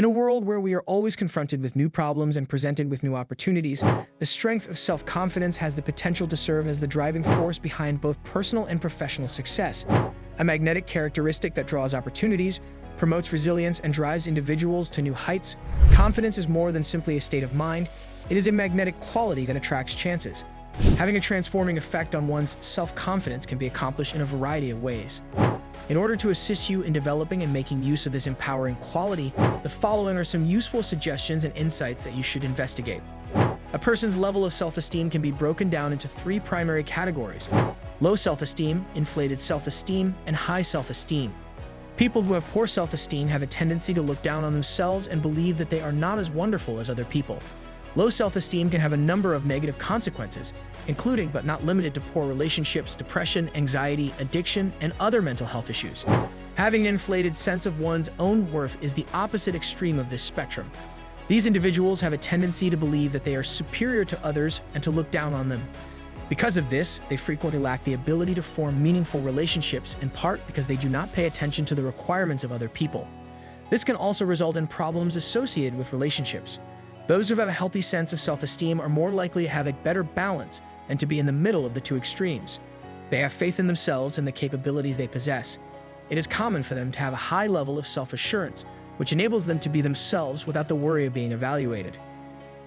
In a world where we are always confronted with new problems and presented with new opportunities, the strength of self-confidence has the potential to serve as the driving force behind both personal and professional success. A magnetic characteristic that draws opportunities, promotes resilience, and drives individuals to new heights, confidence is more than simply a state of mind. It is a magnetic quality that attracts chances. Having a transforming effect on one's self-confidence can be accomplished in a variety of ways. In order to assist you in developing and making use of this empowering quality, the following are some useful suggestions and insights that you should investigate. A person's level of self-esteem can be broken down into three primary categories: low self-esteem, inflated self-esteem, and high self-esteem. People who have poor self-esteem have a tendency to look down on themselves and believe that they are not as wonderful as other people. Low self-esteem can have a number of negative consequences, including but not limited to poor relationships, depression, anxiety, addiction, and other mental health issues. Having an inflated sense of one's own worth is the opposite extreme of this spectrum. These individuals have a tendency to believe that they are superior to others and to look down on them. Because of this, they frequently lack the ability to form meaningful relationships, in part because they do not pay attention to the requirements of other people. This can also result in problems associated with relationships. Those who have a healthy sense of self-esteem are more likely to have a better balance and to be in the middle of the two extremes. They have faith in themselves and the capabilities they possess. It is common for them to have a high level of self-assurance, which enables them to be themselves without the worry of being evaluated.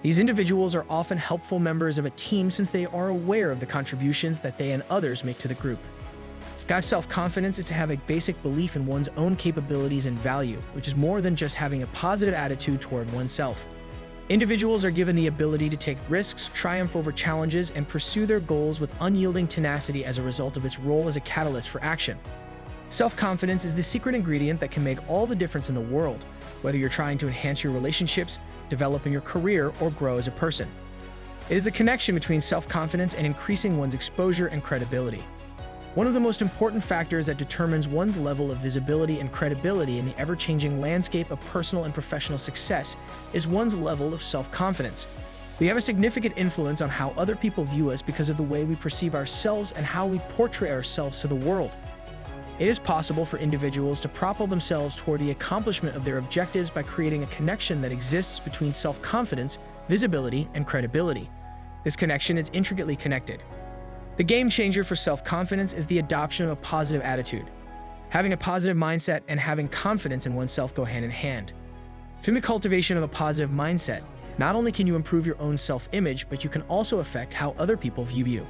These individuals are often helpful members of a team since they are aware of the contributions that they and others make to the group. To have self-confidence is to have a basic belief in one's own capabilities and value, which is more than just having a positive attitude toward oneself. Individuals are given the ability to take risks, triumph over challenges, and pursue their goals with unyielding tenacity as a result of its role as a catalyst for action. Self-confidence is the secret ingredient that can make all the difference in the world, whether you're trying to enhance your relationships, develop in your career, or grow as a person. It is the connection between self-confidence and increasing one's exposure and credibility. One of the most important factors that determines one's level of visibility and credibility in the ever-changing landscape of personal and professional success is one's level of self-confidence. We have a significant influence on how other people view us because of the way we perceive ourselves and how we portray ourselves to the world. It is possible for individuals to propel themselves toward the accomplishment of their objectives by creating a connection that exists between self-confidence, visibility, and credibility. This connection is intricately connected. The game changer for self-confidence is the adoption of a positive attitude. Having a positive mindset and having confidence in oneself go hand in hand. Through the cultivation of a positive mindset, not only can you improve your own self-image, but you can also affect how other people view you.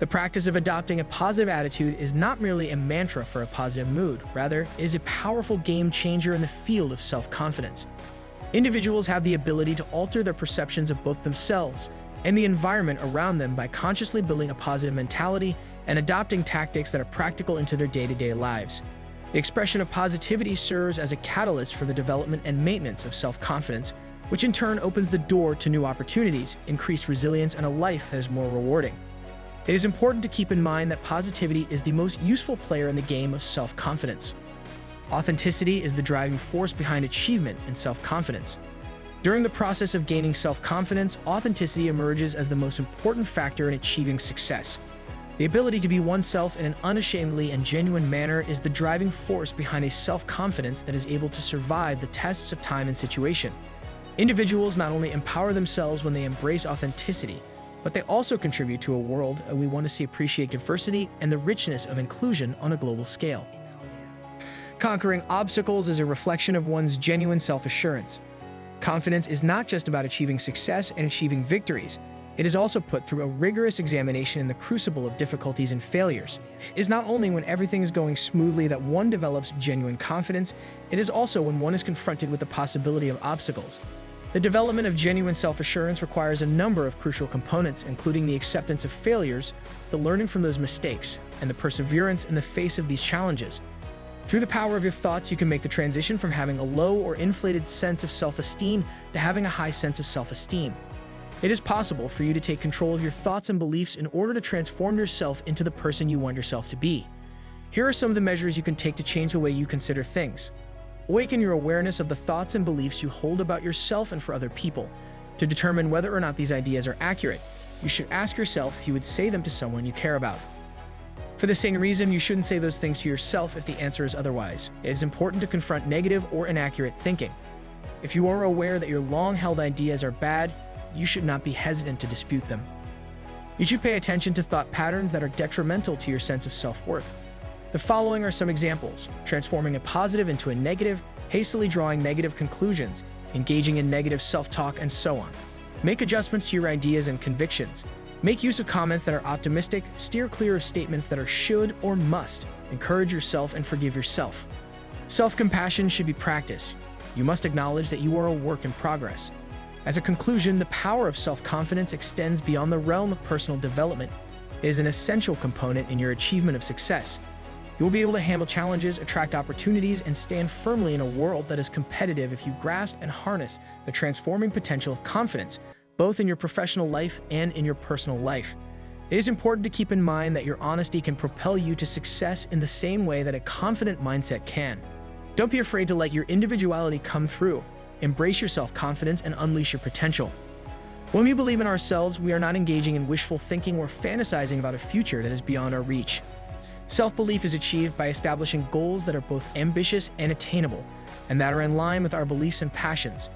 The practice of adopting a positive attitude is not merely a mantra for a positive mood, rather, it is a powerful game changer in the field of self-confidence. Individuals have the ability to alter their perceptions of both themselves and the environment around them by consciously building a positive mentality and adopting tactics that are practical into their day-to-day lives. The expression of positivity serves as a catalyst for the development and maintenance of self-confidence, which in turn opens the door to new opportunities, increased resilience, and a life that is more rewarding. It is important to keep in mind that positivity is the most useful player in the game of self-confidence. Authenticity is the driving force behind achievement and self-confidence. During the process of gaining self-confidence, authenticity emerges as the most important factor in achieving success. The ability to be oneself in an unashamedly and genuine manner is the driving force behind a self-confidence that is able to survive the tests of time and situation. Individuals not only empower themselves when they embrace authenticity, but they also contribute to a world we want to see appreciate diversity and the richness of inclusion on a global scale. Conquering obstacles is a reflection of one's genuine self-assurance. Confidence is not just about achieving success and achieving victories. It is also put through a rigorous examination in the crucible of difficulties and failures. It is not only when everything is going smoothly that one develops genuine confidence, it is also when one is confronted with the possibility of obstacles. The development of genuine self-assurance requires a number of crucial components, including the acceptance of failures, the learning from those mistakes, and the perseverance in the face of these challenges. Through the power of your thoughts, you can make the transition from having a low or inflated sense of self-esteem to having a high sense of self-esteem. It is possible for you to take control of your thoughts and beliefs in order to transform yourself into the person you want yourself to be. Here are some of the measures you can take to change the way you consider things. Awaken your awareness of the thoughts and beliefs you hold about yourself and for other people. To determine whether or not these ideas are accurate, you should ask yourself if you would say them to someone you care about. For the same reason, you shouldn't say those things to yourself if the answer is otherwise. It is important to confront negative or inaccurate thinking. If you are aware that your long-held ideas are bad, you should not be hesitant to dispute them. You should pay attention to thought patterns that are detrimental to your sense of self-worth. The following are some examples: transforming a positive into a negative, hastily drawing negative conclusions, engaging in negative self-talk, and so on. Make adjustments to your ideas and convictions. Make use of comments that are optimistic, steer clear of statements that are should or must. Encourage yourself and forgive yourself. Self-compassion should be practiced. You must acknowledge that you are a work in progress. As a conclusion, the power of self-confidence extends beyond the realm of personal development. It is an essential component in your achievement of success. You will be able to handle challenges, attract opportunities, and stand firmly in a world that is competitive if you grasp and harness the transforming potential of confidence, both in your professional life and in your personal life. It is important to keep in mind that your honesty can propel you to success in the same way that a confident mindset can. Don't be afraid to let your individuality come through. Embrace your self-confidence and unleash your potential. When we believe in ourselves, we are not engaging in wishful thinking or fantasizing about a future that is beyond our reach. Self-belief is achieved by establishing goals that are both ambitious and attainable, and that are in line with our beliefs and passions.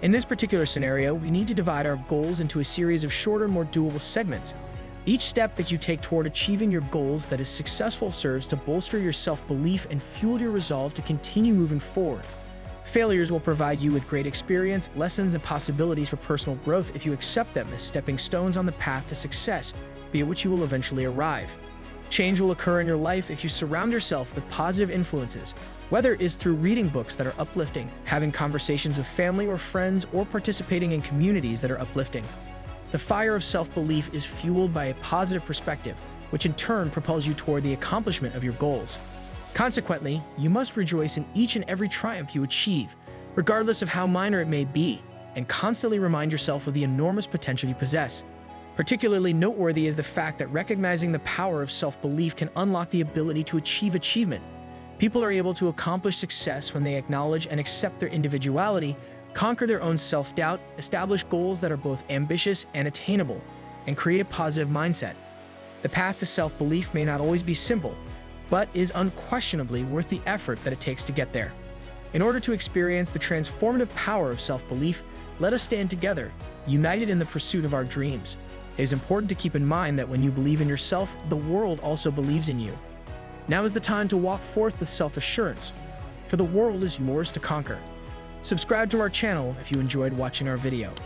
In this particular scenario, we need to divide our goals into a series of shorter, more doable segments. Each step that you take toward achieving your goals that is successful serves to bolster your self-belief and fuel your resolve to continue moving forward. Failures will provide you with great experience, lessons, and possibilities for personal growth if you accept them as stepping stones on the path to success, be it which you will eventually arrive. Change will occur in your life if you surround yourself with positive influences, whether it is through reading books that are uplifting, having conversations with family or friends, or participating in communities that are uplifting. The fire of self-belief is fueled by a positive perspective, which in turn propels you toward the accomplishment of your goals. Consequently, you must rejoice in each and every triumph you achieve, regardless of how minor it may be, and constantly remind yourself of the enormous potential you possess. Particularly noteworthy is the fact that recognizing the power of self-belief can unlock the ability to achieve achievement. People are able to accomplish success when they acknowledge and accept their individuality, conquer their own self-doubt, establish goals that are both ambitious and attainable, and create a positive mindset. The path to self-belief may not always be simple, but is unquestionably worth the effort that it takes to get there. In order to experience the transformative power of self-belief, let us stand together, united in the pursuit of our dreams. It is important to keep in mind that when you believe in yourself, the world also believes in you. Now is the time to walk forth with self-assurance, for the world is yours to conquer. Subscribe to our channel if you enjoyed watching our video.